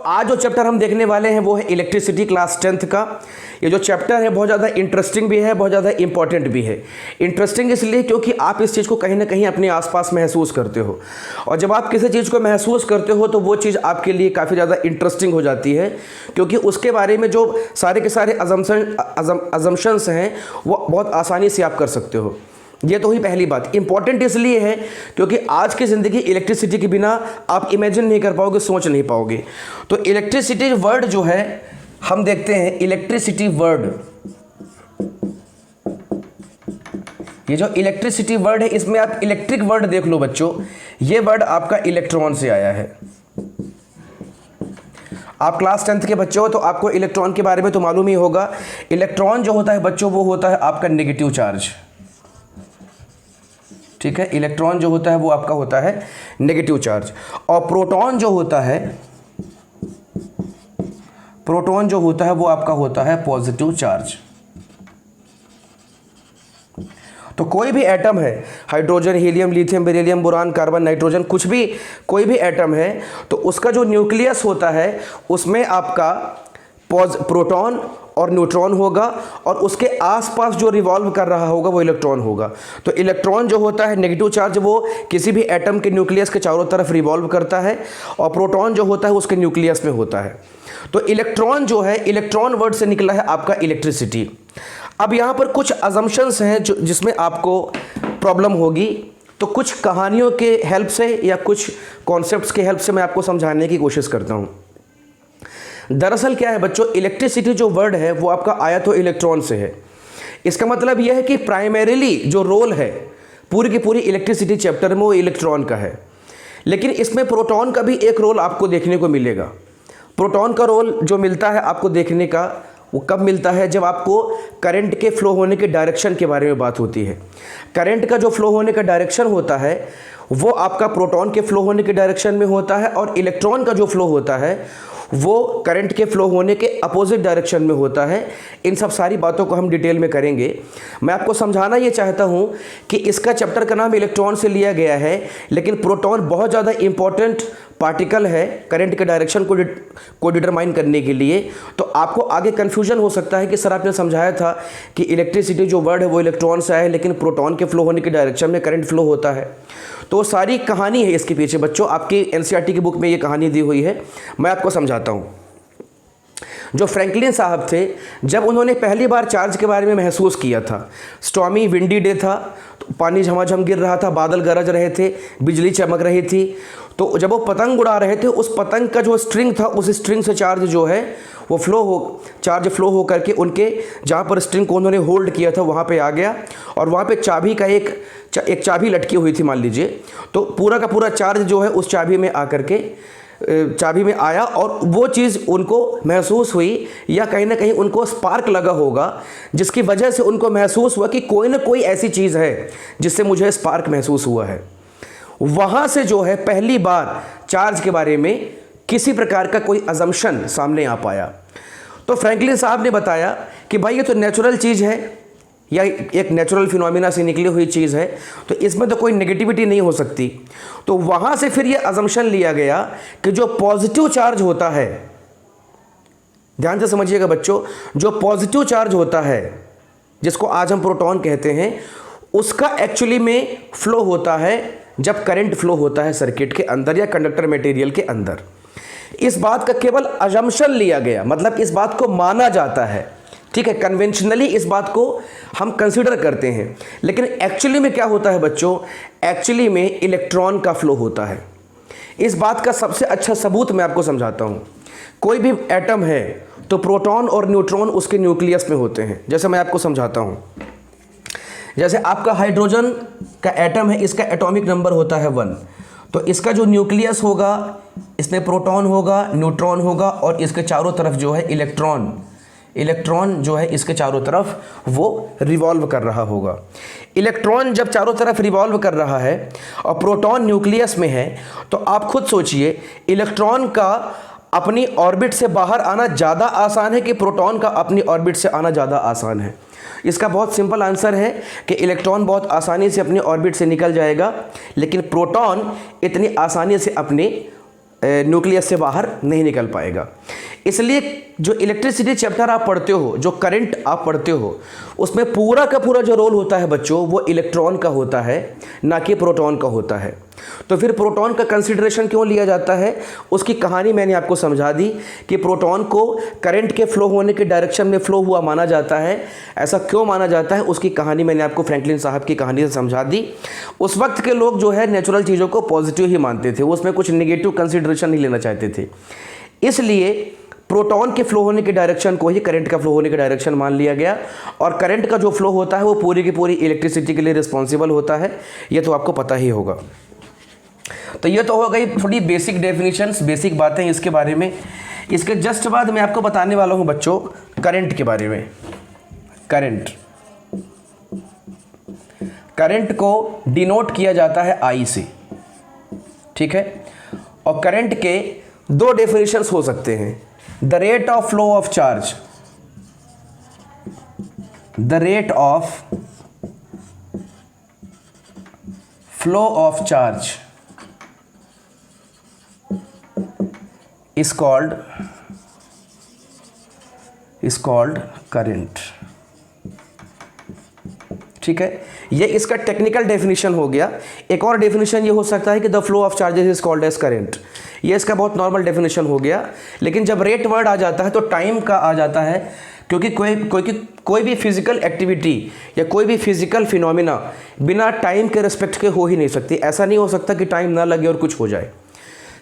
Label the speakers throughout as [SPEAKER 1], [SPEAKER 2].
[SPEAKER 1] आज जो चैप्टर हम देखने वाले हैं वो है इलेक्ट्रिसिटी क्लास 10th का। ये जो चैप्टर है बहुत ज़्यादा इंटरेस्टिंग भी है, बहुत ज़्यादा इंपॉर्टेंट भी है। इंटरेस्टिंग इसलिए क्योंकि आप इस चीज़ को कहीं ना कहीं अपने आसपास महसूस करते हो, और जब आप किसी चीज़ को महसूस करते हो तो वो चीज़ आपके लिए काफ़ी ज़्यादा इंटरेस्टिंग हो जाती है, क्योंकि उसके बारे में जो सारे के सारे अजम्पशंस हैं वो बहुत आसानी से आप कर सकते हो। ये तो ही पहली बात। इंपॉर्टेंट इसलिए है क्योंकि आज की ज़िंदगी इलेक्ट्रिसिटी के बिना आप इमेजिन नहीं कर पाओगे, सोच नहीं पाओगे। तो इलेक्ट्रिसिटी वर्ड जो है हम देखते हैं, इलेक्ट्रिसिटी वर्ड, ये जो इलेक्ट्रिसिटी वर्ड है इसमें आप इलेक्ट्रिक वर्ड देख लो बच्चों, ये वर्ड आपका इलेक्ट्रॉन से आया है। आप क्लास 10th के बच्चे हो तो आपको इलेक्ट्रॉन के बारे में तो मालूम ही होगा। इलेक्ट्रॉन जो होता है बच्चों वो होता है आपका नेगेटिव चार्ज, ठीक है। इलेक्ट्रॉन जो होता है वो आपका होता है नेगेटिव चार्ज, और प्रोटॉन जो होता है, प्रोटॉन जो होता है वो आपका होता है पॉजिटिव चार्ज। तो कोई भी एटम है, hydrogen, helium, lithium, beryllium, boron, carbon, nitrogen, कुछ भी कोई भी एटम है तो उसका जो न्यूक्लियस होता है उसमें आपका प्रोटॉन और न्यूट्रॉन होगा, और उसके आसपास जो रिवॉल्व कर रहा होगा वो इलेक्ट्रॉन होगा। तो इलेक्ट्रॉन जो होता है नेगेटिव चार्ज, वो किसी भी एटम के न्यूक्लियस के चारों तरफ रिवॉल्व करता है, और प्रोटॉन जो होता है उसके न्यूक्लियस में होता है। तो इलेक्ट्रॉन जो है, इलेक्ट्रॉन वर्ड से निकला है आपका इलेक्ट्रिसिटी। अब यहाँ पर कुछ अजम्पशंस हैं जिसमें आपको प्रॉब्लम होगी, तो कुछ कहानियों के हेल्प से या कुछ कॉन्सेप्ट्स के हेल्प से मैं आपको समझाने की कोशिश करता हूँ। दरअसल क्या है बच्चों, इलेक्ट्रिसिटी जो वर्ड है वो आपका आया तो इलेक्ट्रॉन से है। इसका मतलब यह है कि प्राइमरीली जो रोल है पूरी की पूरी इलेक्ट्रिसिटी चैप्टर में वो इलेक्ट्रॉन का है, लेकिन इसमें प्रोटॉन का भी एक रोल आपको देखने को मिलेगा। प्रोटॉन का रोल जो मिलता है आपको देखने का, वो कब मिलता है, जब आपको करंट के फ्लो होने के डायरेक्शन के बारे में बात होती है। करंट का जो फ्लो होने का डायरेक्शन होता है वो आपका प्रोटॉन के फ्लो होने के डायरेक्शन में होता है, और इलेक्ट्रॉन का जो फ्लो होता है वो करंट के फ्लो होने के अपोजिट डायरेक्शन में होता है। इन सब सारी बातों को हम डिटेल में करेंगे। मैं आपको समझाना ये चाहता हूँ कि इसका चैप्टर का नाम इलेक्ट्रॉन से लिया गया है, लेकिन प्रोटॉन बहुत ज़्यादा इंपॉर्टेंट पार्टिकल है करंट के डायरेक्शन को डिटरमाइन करने के लिए। तो आपको आगे कन्फ्यूजन हो सकता है कि सर आपने समझाया था कि इलेक्ट्रिसिटी जो वर्ड है वो इलेक्ट्रॉन से आया है, लेकिन प्रोटॉन के फ्लो होने के डायरेक्शन में करंट फ्लो होता है। तो सारी कहानी है इसके पीछे बच्चों, आपकी एनसीईआरटी की बुक में ये कहानी दी हुई है, मैं आपको समझाता हूँ। जो फ्रैंकलिन साहब थे, जब उन्होंने पहली बार चार्ज के बारे में महसूस किया था, स्टॉर्मी विंडी डे था, तो पानी झमाझम गिर रहा था, बादल गरज रहे थे, बिजली चमक रही थी, तो जब वो पतंग उड़ा रहे थे उस पतंग का जो स्ट्रिंग था उस स्ट्रिंग से चार्ज जो है वो चार्ज फ्लो हो करके उनके जहाँ पर स्ट्रिंग को उन्होंने होल्ड किया था वहाँ पे आ गया, और वहाँ पे चाबी का एक चाबी लटकी हुई थी मान लीजिए, तो पूरा का पूरा चार्ज जो है उस चाबी में आकर के चाबी में आया, और वो चीज़ उनको महसूस हुई, या कहीं ना कहीं उनको स्पार्क लगा होगा जिसकी वजह से उनको महसूस हुआ कि कोई ना कोई ऐसी चीज़ है जिससे मुझे स्पार्क महसूस हुआ है। वहाँ से जो है पहली बार चार्ज के बारे में किसी प्रकार का कोई अजम्पशन सामने आ पाया। तो फ्रैंकलिन साहब ने बताया कि भाई ये तो नेचुरल चीज़ है, या एक नेचुरल फिनोमिना से निकली हुई चीज़ है, तो इसमें तो कोई नेगेटिविटी नहीं हो सकती। तो वहाँ से फिर ये अजम्पशन लिया गया कि जो पॉजिटिव चार्ज होता है, ध्यान से समझिएगा बच्चों, जो पॉजिटिव चार्ज होता है जिसको आज हम प्रोटॉन कहते हैं, उसका एक्चुअली में फ्लो होता है जब करंट फ्लो होता है सर्किट के अंदर या कंडक्टर मटेरियल के अंदर। इस बात का केवल अजम्पशन लिया गया, मतलब इस बात को माना जाता है, ठीक है, कन्वेंशनली इस बात को हम कंसीडर करते हैं, लेकिन एक्चुअली में क्या होता है बच्चों, एक्चुअली में इलेक्ट्रॉन का फ्लो होता है। इस बात का सबसे अच्छा सबूत मैं आपको समझाता हूँ। कोई भी एटम है तो प्रोटॉन और न्यूट्रॉन उसके न्यूक्लियस में होते हैं। जैसे मैं आपको समझाता हूँ, जैसे आपका हाइड्रोजन का एटम है, इसका एटॉमिक नंबर होता है 1, तो इसका जो न्यूक्लियस होगा इसमें प्रोटॉन होगा, न्यूट्रॉन होगा, और इसके चारों तरफ जो है इलेक्ट्रॉन जो है इसके चारों तरफ वो रिवॉल्व कर रहा होगा। इलेक्ट्रॉन जब चारों तरफ रिवॉल्व कर रहा है और प्रोटॉन न्यूक्लियस में है, तो आप खुद सोचिए इलेक्ट्रॉन का अपनी ऑर्बिट से बाहर आना ज़्यादा आसान है कि प्रोटॉन का अपनी ऑर्बिट से आना ज़्यादा आसान है। इसका बहुत सिंपल आंसर है कि इलेक्ट्रॉन बहुत आसानी से अपनी ऑर्बिट से निकल जाएगा, लेकिन प्रोटॉन इतनी आसानी से अपनी न्यूक्लियस से बाहर नहीं निकल पाएगा। इसलिए जो इलेक्ट्रिसिटी चैप्टर आप पढ़ते हो, जो करंट आप पढ़ते हो, उसमें पूरा का पूरा जो रोल होता है बच्चों वो इलेक्ट्रॉन का होता है, ना कि प्रोटॉन का होता है। तो फिर प्रोटॉन का कंसिडरेशन क्यों लिया जाता है, उसकी कहानी मैंने आपको समझा दी कि प्रोटॉन को करंट के फ्लो होने के डायरेक्शन में फ्लो हुआ माना जाता है। ऐसा क्यों माना जाता है उसकी कहानी मैंने आपको फ्रैंकलिन साहब की कहानी से समझा दी। उस वक्त के लोग जो है नेचुरल चीज़ों को पॉजिटिव ही मानते थे, उसमें कुछ नेगेटिव कंसिडरेशन नहीं लेना चाहते थे। इसलिए प्रोटॉन के फ्लो होने के डायरेक्शन को ही करंट का फ्लो होने का डायरेक्शन मान लिया गया, और करंट का जो फ्लो होता है वो पूरी की पूरी इलेक्ट्रिसिटी के लिए रिस्पॉन्सिबल होता है। ये तो आपको पता ही होगा। तो ये तो हो गई थोड़ी बेसिक डेफिनेशंस, बेसिक बातें इसके बारे में। इसके जस्ट बाद मैं आपको बताने वाला हूँ बच्चों करंट के बारे में। करंट को डिनोट किया जाता है आई से, ठीक है। और करंट के दो डेफिनेशंस हो सकते हैं, the rate of flow of charge, the rate of flow of charge is called current, ठीक है। ये इसका टेक्निकल डेफिनेशन हो गया। एक और डेफिनेशन ये हो सकता है कि the flow of charges is called as current. ये इसका बहुत नॉर्मल डेफिनेशन हो गया। लेकिन जब रेट वर्ड आ जाता है तो टाइम का आ जाता है, क्योंकि कोई भी फिजिकल एक्टिविटी या कोई भी फिजिकल फिनोमिना बिना टाइम के रिस्पेक्ट के हो ही नहीं सकती। ऐसा नहीं हो सकता कि टाइम ना लगे और कुछ हो जाए,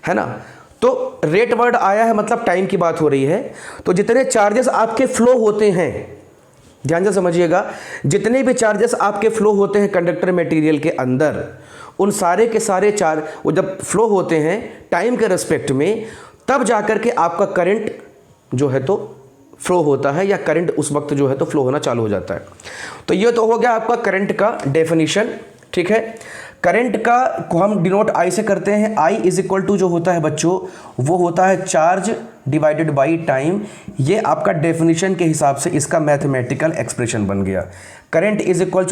[SPEAKER 1] है ना। तो रेट वर्ड आया है मतलब टाइम की बात हो रही है। तो जितने चार्जेस आपके फ्लो होते हैं, ध्यान से समझिएगा, जितने भी चार्जेस आपके फ्लो होते हैं कंडक्टर मटेरियल के अंदर, उन सारे के सारे चार्ज वो जब फ्लो होते हैं टाइम के रिस्पेक्ट में, तब जाकर के आपका करंट जो है तो फ्लो होता है, या करंट उस वक्त जो है तो फ्लो होना चालू हो जाता है। तो ये तो हो गया आपका करंट का डेफिनेशन, ठीक है। करंट का को हम डिनोट आई से करते हैं। आई इज इक्वल टू जो होता है बच्चों वो होता है चार्ज डिवाइडेड बाई टाइम। ये आपका डेफिनेशन के हिसाब से इसका मैथमेटिकल एक्सप्रेशन बन गया। Current is equal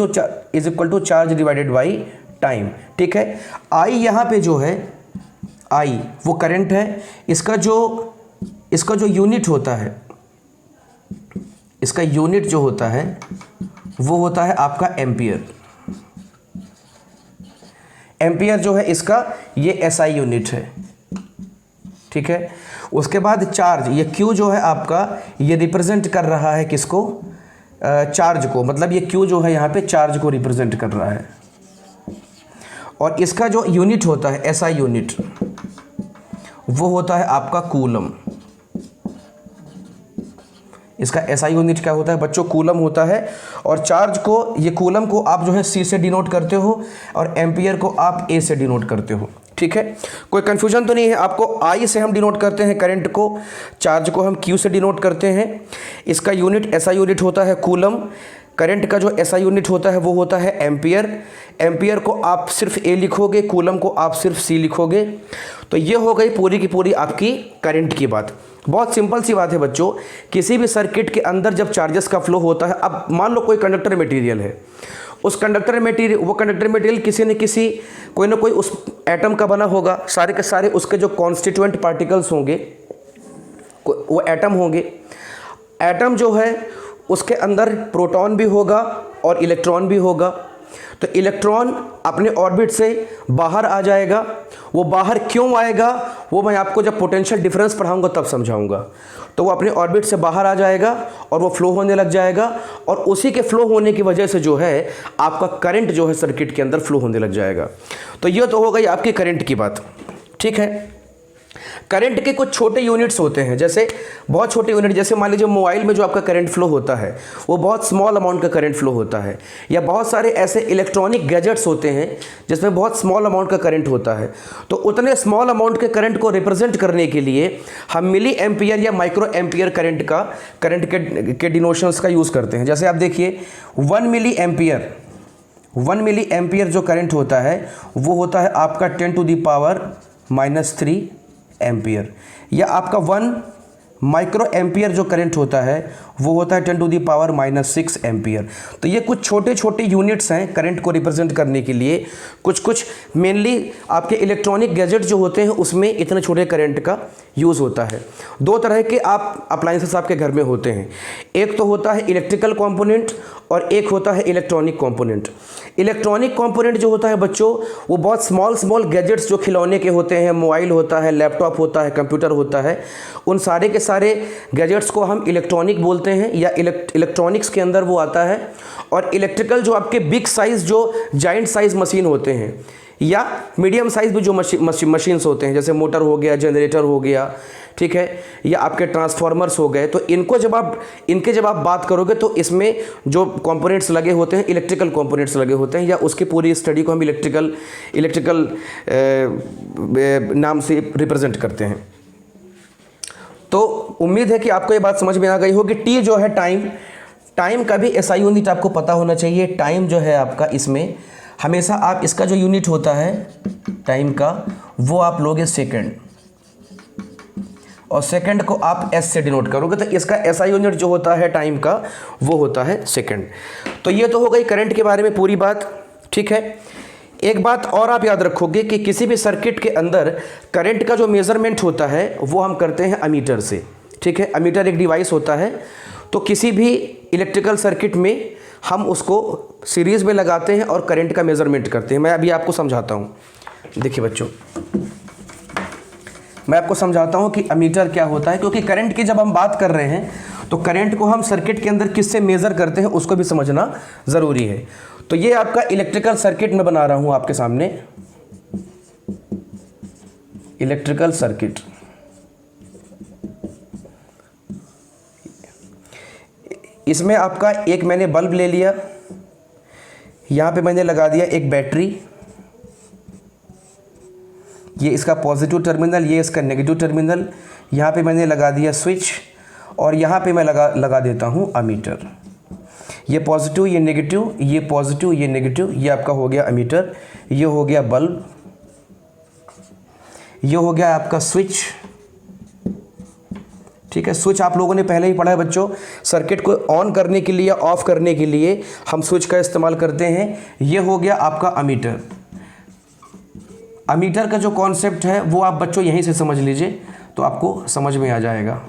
[SPEAKER 1] to charge divided by time, ठीक है। आई यहाँ पे जो है आई वो करंट है। इसका जो यूनिट होता है, इसका यूनिट जो होता है वो होता है आपका एम्पियर। एम्पियर जो है इसका ये एसआई यूनिट है, ठीक है। उसके बाद चार्ज, ये क्यू जो है आपका ये रिप्रेजेंट कर रहा है किसको, चार्ज को, मतलब ये क्यू जो है यहाँ पे चार्ज को रिप्रेजेंट कर रहा है। और इसका जो यूनिट होता है एसआई यूनिट वो होता है आपका कूलम। इसका एसआई यूनिट क्या होता है बच्चों, कूलम होता है। और चार्ज को, ये कूलम को आप जो है सी से डिनोट करते हो और एम्पियर को आप ए से डिनोट करते हो, ठीक है। कोई कन्फ्यूजन तो नहीं है आपको। आई से हम डिनोट करते हैं करंट को, चार्ज को हम क्यू से डिनोट करते हैं। इसका यूनिट एसआई यूनिट होता है कूलम। करंट का जो एसआई यूनिट होता है वो होता है एम्पियर। एम्पियर को आप सिर्फ ए लिखोगे, कूलम को आप सिर्फ सी लिखोगे। तो ये हो गई पूरी की पूरी आपकी करंट की बात। बहुत सिंपल सी बात है बच्चों, किसी भी सर्किट के अंदर जब चार्जेस का फ्लो होता है, अब मान लो कोई कंडक्टर मटेरियल है, उस कंडक्टर मटेरियल किसी न किसी कोई ना कोई उस एटम का बना होगा। सारे के सारे उसके जो कॉन्स्टिट्यूएंट पार्टिकल्स होंगे वो एटम होंगे। एटम जो है उसके अंदर प्रोटॉन भी होगा और इलेक्ट्रॉन भी होगा। तो इलेक्ट्रॉन अपने ऑर्बिट से बाहर आ जाएगा। वो बाहर क्यों आएगा वो मैं आपको जब पोटेंशियल डिफरेंस पढ़ाऊंगा तब समझाऊंगा। तो वो अपने ऑर्बिट से बाहर आ जाएगा और वो फ्लो होने लग जाएगा, और उसी के फ्लो होने की वजह से जो है आपका करंट जो है सर्किट के अंदर फ्लो होने लग जाएगा। तो ये तो हो गई आपकी करंट की बात, ठीक है। करंट के कुछ छोटे यूनिट्स होते हैं, जैसे बहुत छोटे यूनिट, जैसे मान लीजिए मोबाइल में जो आपका करंट फ्लो होता है वो बहुत स्मॉल अमाउंट का करंट फ्लो होता है, या बहुत सारे ऐसे इलेक्ट्रॉनिक गैजेट्स होते हैं जिसमें बहुत स्मॉल अमाउंट का करंट होता है। तो उतने स्मॉल अमाउंट के करंट को रिप्रेजेंट करने के लिए हम मिली एम्पियर या माइक्रो एम्पियर करंट के डिनोशंस का यूज़ करते हैं। जैसे आप देखिए 1 मिली एम्पियर जो करंट होता है वो होता है आपका 10⁻³ एम्पियर, या आपका 1 माइक्रो एम्पियर जो करंट होता है वो होता है 10⁻⁻⁶ एम्पियर। तो ये कुछ छोटे छोटे यूनिट्स हैं करंट को रिप्रेजेंट करने के लिए। कुछ मेनली आपके इलेक्ट्रॉनिक गैजेट जो होते हैं उसमें इतने छोटे करंट का यूज़ होता है। दो तरह के आप अप्लायंसेस आपके घर में होते हैं, एक तो होता है इलेक्ट्रिकल कंपोनेंट और एक होता है इलेक्ट्रॉनिक कंपोनेंट। इलेक्ट्रॉनिक कंपोनेंट जो होता है बच्चों वो बहुत स्मॉल गैजेट्स जो खिलौने के होते हैं, मोबाइल होता है, लैपटॉप होता है, कंप्यूटर होता है, उन सारे के सारे गैजेट्स को हम इलेक्ट्रॉनिक बोलते हैं या इलेक्ट्रॉनिक्स के अंदर वो आता है। और इलेक्ट्रिकल जो आपके बिग साइज़ जो जाइंट साइज़ मशीन होते हैं या मीडियम साइज़ भी जो मशीन्स होते हैं, जैसे मोटर हो गया, जनरेटर हो गया, ठीक है, या आपके ट्रांसफार्मर्स हो गए, तो इनके जब आप बात करोगे तो इसमें जो कंपोनेंट्स लगे होते हैं इलेक्ट्रिकल कंपोनेंट्स लगे होते हैं, या उसकी पूरी स्टडी को हम इलेक्ट्रिकल नाम से रिप्रेजेंट करते हैं। तो उम्मीद है कि आपको ये बात समझ में आ गई होगी। टी जो है टाइम का भी एसआई यूनिट आपको पता होना चाहिए। टाइम जो है आपका इसमें हमेशा आप इसका जो यूनिट होता है टाइम का वो आप लोगे सेकंड, और सेकंड को आप एस से डिनोट करोगे, तो इसका एसआई यूनिट जो होता है टाइम का वो होता है सेकंड। तो ये तो हो गई करंट के बारे में पूरी बात, ठीक है। एक बात और आप याद रखोगे कि किसी भी सर्किट के अंदर करंट का जो मेज़रमेंट होता है वो हम करते हैं अमीटर से, ठीक है। अमीटर एक डिवाइस होता है, तो किसी भी इलेक्ट्रिकल सर्किट में हम उसको सीरीज़ में लगाते हैं और करंट का मेज़रमेंट करते हैं। मैं अभी आपको समझाता हूँ। देखिए बच्चों, मैं आपको समझाता हूँ कि अमीटर क्या होता है, क्योंकि करंट की जब हम बात कर रहे हैं तो करंट को हम सर्किट के अंदर किससे मेज़र करते हैं उसको भी समझना ज़रूरी है। तो ये आपका इलेक्ट्रिकल सर्किट मैं बना रहा हूँ आपके सामने, इलेक्ट्रिकल सर्किट। इसमें आपका एक मैंने बल्ब ले लिया, यहाँ पे मैंने लगा दिया एक बैटरी, ये इसका पॉजिटिव टर्मिनल, ये इसका नेगेटिव टर्मिनल, यहाँ पे मैंने लगा दिया स्विच, और यहाँ पे मैं लगा देता हूँ अमीटर। ये पॉजिटिव, ये नेगेटिव, ये पॉजिटिव, ये नेगेटिव, ये आपका हो गया अमीटर, ये हो गया बल्ब, ये हो गया आपका स्विच, ठीक है। स्विच आप लोगों ने पहले ही पढ़ा है बच्चों, सर्किट को ऑन करने के लिए, ऑफ करने के लिए हम स्विच का इस्तेमाल करते हैं। ये हो गया आपका अमीटर। अमीटर का जो कॉन्सेप्ट है वो आप बच्चों यहीं से समझ लीजिए तो आपको समझ में आ जाएगा,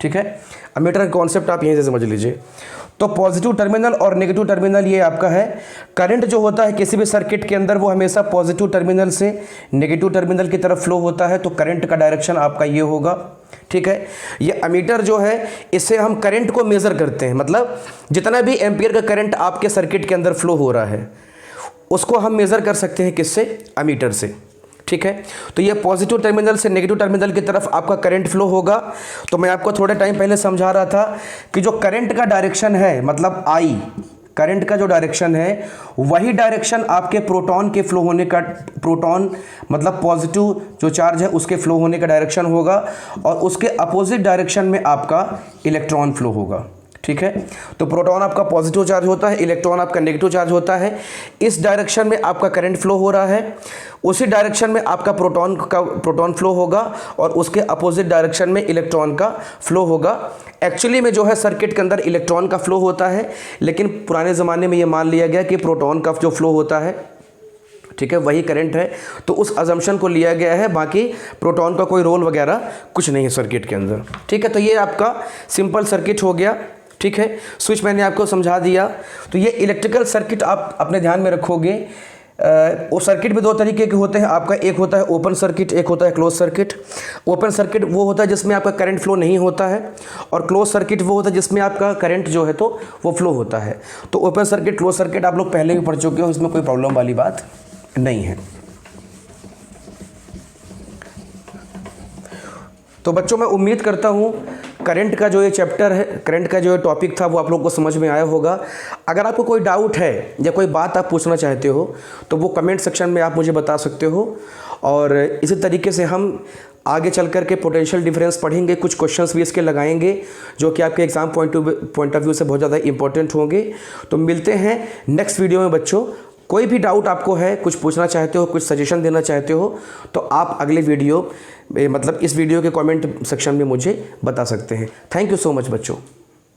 [SPEAKER 1] ठीक है। अमीटर का कॉन्सेप्ट आप यहीं से समझ लीजिए। तो पॉजिटिव टर्मिनल और नेगेटिव टर्मिनल ये आपका है। करंट जो होता है किसी भी सर्किट के अंदर वो हमेशा पॉजिटिव टर्मिनल से नेगेटिव टर्मिनल की तरफ फ्लो होता है, तो करंट का डायरेक्शन आपका ये होगा, ठीक है। ये अमीटर जो है इससे हम करंट को मेज़र करते हैं, मतलब जितना भी एम्पियर का करंट आपके सर्किट के अंदर फ्लो हो रहा है उसको हम मेज़र कर सकते हैं किससे, अमीटर से, ठीक है। तो ये पॉजिटिव टर्मिनल से नेगेटिव टर्मिनल की तरफ आपका करंट फ्लो होगा। तो मैं आपको थोड़े टाइम पहले समझा रहा था कि जो करंट का डायरेक्शन है, मतलब आई, करंट का जो डायरेक्शन है वही डायरेक्शन आपके प्रोटॉन के फ्लो होने का, प्रोटॉन मतलब पॉजिटिव जो चार्ज है उसके फ्लो होने का डायरेक्शन होगा, और उसके अपोजिट डायरेक्शन में आपका इलेक्ट्रॉन फ्लो होगा, ठीक है। तो प्रोटॉन आपका पॉजिटिव चार्ज होता है, इलेक्ट्रॉन आपका नेगेटिव चार्ज होता है। इस डायरेक्शन में आपका करंट फ्लो हो रहा है, उसी डायरेक्शन में आपका प्रोटॉन फ्लो होगा, और उसके अपोजिट डायरेक्शन में इलेक्ट्रॉन का फ्लो होगा। एक्चुअली में जो है सर्किट के अंदर इलेक्ट्रॉन का फ्लो होता है, लेकिन पुराने ज़माने में ये मान लिया गया कि प्रोटॉन का जो फ्लो होता है, ठीक है, वही करंट है। तो उस अजम्पशन को लिया गया है, बाकी प्रोटॉन का कोई रोल वगैरह कुछ नहीं है सर्किट के अंदर, ठीक है। तो ये आपका सिंपल सर्किट हो गया, ठीक है। स्विच मैंने आपको समझा दिया। तो ये इलेक्ट्रिकल सर्किट आप अपने ध्यान में रखोगे। वो सर्किट भी दो तरीके के होते हैं आपका, एक होता है ओपन सर्किट, एक होता है क्लोज सर्किट। ओपन सर्किट वो होता है जिसमें आपका करंट फ्लो नहीं होता है, और क्लोज सर्किट वो होता है जिसमें आपका करंट जो है तो वो फ्लो होता है। तो ओपन सर्किट, क्लोज सर्किट आप लोग पहले भी पढ़ चुके हो, इसमें कोई प्रॉब्लम वाली बात नहीं है। तो बच्चों मैं उम्मीद करता हूँ करंट का जो ये चैप्टर है, करंट का जो ये टॉपिक था वो आप लोगों को समझ में आया होगा। अगर आपको कोई डाउट है या कोई बात आप पूछना चाहते हो तो वो कमेंट सेक्शन में आप मुझे बता सकते हो, और इसी तरीके से हम आगे चल कर के पोटेंशियल डिफरेंस पढ़ेंगे, कुछ क्वेश्चंस भी इसके लगाएंगे जो कि आपके एग्ज़ाम पॉइंट ऑफ व्यू से बहुत ज़्यादा इंपॉर्टेंट होंगे। तो मिलते हैं नेक्स्ट वीडियो में बच्चों। कोई भी डाउट आपको है, कुछ पूछना चाहते हो, कुछ सजेशन देना चाहते हो, तो आप अगले वीडियो मतलब इस वीडियो के कमेंट सेक्शन में मुझे बता सकते हैं। थैंक यू सो मच बच्चों।